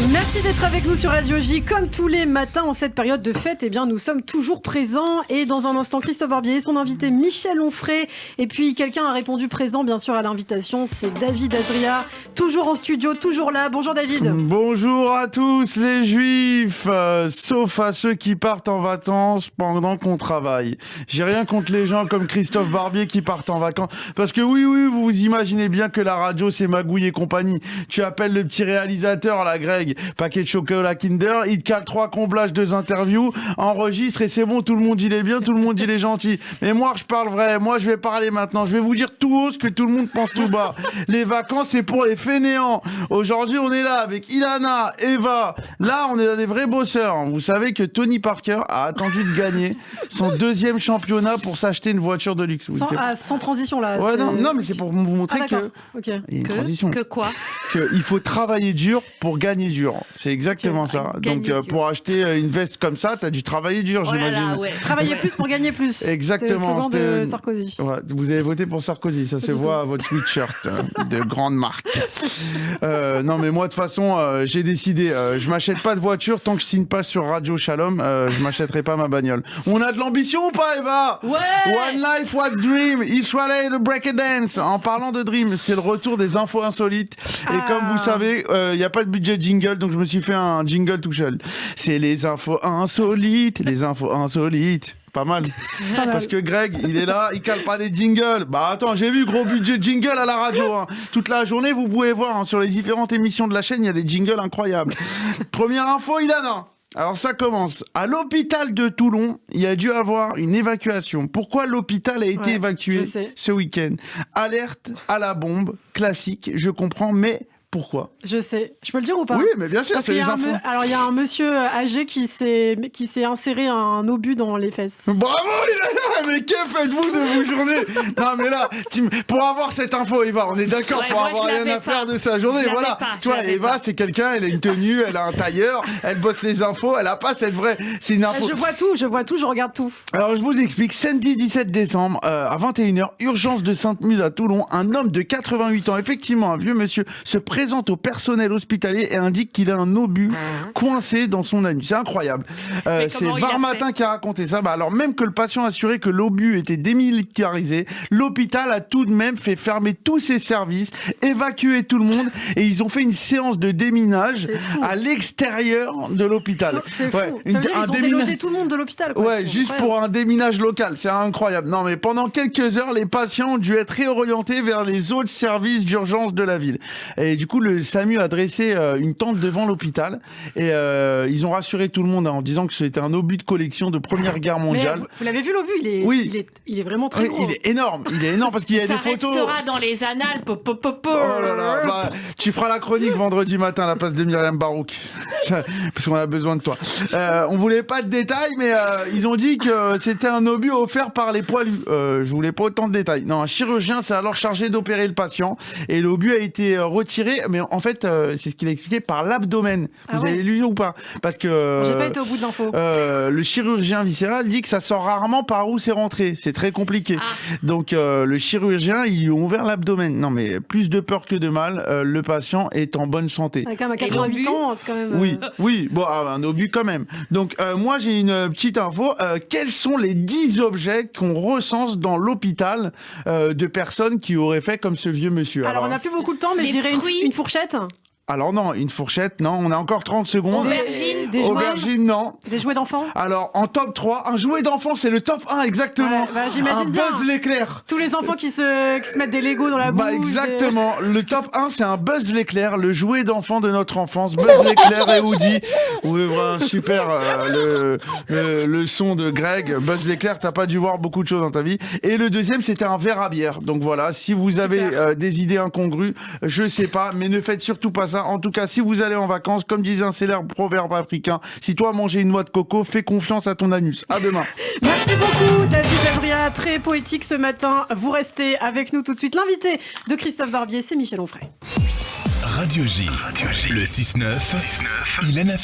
Merci d'être avec nous sur Radio J. Comme tous les matins en cette période de fête, eh bien, nous sommes toujours présents. Et dans un instant, Christophe Barbier, son invité Michel Onfray. Et puis, quelqu'un a répondu présent, bien sûr, à l'invitation. C'est David Azria, toujours en studio, toujours là. Bonjour David. Bonjour à tous les Juifs, sauf à ceux qui partent en vacances pendant qu'on travaille. J'ai rien contre les gens comme Christophe Barbier qui partent en vacances. Parce que oui, vous vous imaginez bien que la radio, c'est Magouille et compagnie. Tu appelles le petit réalisateur, la Greg, paquet de chocolat Kinder, il te cale 3 comblages, 2 interviews, enregistre et c'est bon, tout le monde il est bien, tout le monde il est gentil. Mais moi je parle vrai, moi je vais parler maintenant, je vais vous dire tout haut ce que tout le monde pense tout bas. Les vacances c'est pour les fainéants. Aujourd'hui on est là avec Ilana, Eva, là on est des vrais bosseurs. Vous savez que Tony Parker a attendu de gagner son 2e championnat pour s'acheter une voiture de luxe. Sans transition là. Ouais, non mais c'est pour vous montrer que okay. Il y a une transition. Que quoi? Il faut travailler dur pour gagner dur. C'est exactement ça. Donc pour acheter une veste comme ça, t'as dû travailler dur, j'imagine. Ouais. Travailler plus pour gagner plus. Exactement. C'est le slogan de Sarkozy. Ouais, vous avez voté pour Sarkozy, ça se voit à votre sweatshirt de grande marque. Non mais moi de toute façon, j'ai décidé, je m'achète pas de voiture tant que je signe pas sur Radio Shalom, je m'achèterai pas ma bagnole. On a de l'ambition ou pas, Eva? Ouais. One life, one dream. Israël, le break a dance. En parlant de dream, c'est le retour des infos insolites. Et comme vous savez, il n'y a pas de budget jingle, donc je me suis fait un jingle tout seul. C'est les infos insolites, les infos insolites. Pas mal. Parce que Greg, il est là, il cale pas des jingles. Bah attends, j'ai vu gros budget jingle à la radio. Hein. Toute la journée, vous pouvez voir hein, sur les différentes émissions de la chaîne, il y a des jingles incroyables. Première info, Ilana. Alors ça commence. À l'hôpital de Toulon, il y a dû avoir une évacuation. Pourquoi l'hôpital a été évacué ce week-end? Alerte à la bombe, classique, je comprends, mais pourquoi? Je sais. Je peux le dire ou pas? Oui, mais bien sûr, c'est les infos. Alors, il y a un monsieur âgé qui s'est inséré un obus dans les fesses. Bravo, Ilana! Mais que faites-vous de vos journées? Non, mais là, pour avoir cette info, Eva, on est d'accord, pour avoir rien à faire de sa journée, voilà. Tu vois, Eva, c'est quelqu'un, elle a une tenue, elle a un tailleur, elle bosse les infos, elle a pas cette vraie... C'est une info. Je vois tout, je regarde tout. Alors, je vous explique. Samedi 17 décembre, à 21h, urgence de Sainte-Muse à Toulon, un homme de 88 ans, effectivement, un vieux monsieur, se présente au personnel hospitalier et indique qu'il a un obus coincé dans son anus. C'est incroyable. C'est Var Matin qui a raconté ça. Bah, alors même que le patient assurait que l'obus était démilitarisé, l'hôpital a tout de même fait fermer tous ses services, évacuer tout le monde et ils ont fait une séance de déminage à l'extérieur de l'hôpital. C'est fou. Ça veut dire qu'ils ont délogé tout le monde de l'hôpital. Ouais, juste pour un déminage local. C'est incroyable. Non, mais pendant quelques heures, les patients ont dû être réorientés vers les autres services d'urgence de la ville. Et du coup, le SAMU a dressé une tente devant l'hôpital et ils ont rassuré tout le monde en disant que c'était un obus de collection de Première Guerre mondiale. Vous l'avez vu l'obus? Il est vraiment très gros. Il est énorme parce qu'il y a des photos. Ça restera dans les annales. Oh là là, bah, tu feras la chronique vendredi matin à la place de Myriam Barouk parce qu'on a besoin de toi. On voulait pas de détails, mais ils ont dit que c'était un obus offert par les poilus. Je voulais pas autant de détails. Non, un chirurgien s'est alors chargé d'opérer le patient et l'obus a été retiré, mais en fait, c'est ce qu'il a expliqué, par l'abdomen. Vous avez lu ou pas? Parce que j'ai pas été au bout de l'info. Le chirurgien viscéral dit que ça sort rarement par où c'est rentré. C'est très compliqué. Donc le chirurgien, ils lui ont ouvert l'abdomen. Non, mais plus de peur que de mal. Le patient est en bonne santé. Quand même à 88 ans, c'est quand même... Oui, bon, un obus quand même. Donc moi, j'ai une petite info. Quels sont les 10 objets qu'on recense dans l'hôpital de personnes qui auraient fait comme ce vieux monsieur? Alors on n'a plus beaucoup de temps, mais je dirais une fourchette. Alors non, une fourchette, non. On a encore 30 secondes. Aubergine, non. Des jouets d'enfants? Alors, en top 3, un jouet d'enfant, c'est le top 1, exactement. Ouais, j'imagine bien. Buzz l'éclair. Tous les enfants qui se mettent des Legos dans la bouche. Exactement. Le top 1, c'est un Buzz l'éclair, le jouet d'enfant de notre enfance. Buzz l'éclair et Woody. Oui, voilà, super. Le son de Greg. Buzz l'éclair, t'as pas dû voir beaucoup de choses dans ta vie. Et le deuxième, c'était un verre à bière. Donc voilà, si vous avez des idées incongrues, je sais pas, mais ne faites surtout pas ça. En tout cas, si vous allez en vacances, comme disait un célèbre proverbe africain, si toi manger une noix de coco, fais confiance à ton anus. À demain. Merci beaucoup, David Azria. Très poétique ce matin. Vous restez avec nous tout de suite. L'invité de Christophe Barbier, c'est Michel Onfray. Radio J, le 6-9, Ilana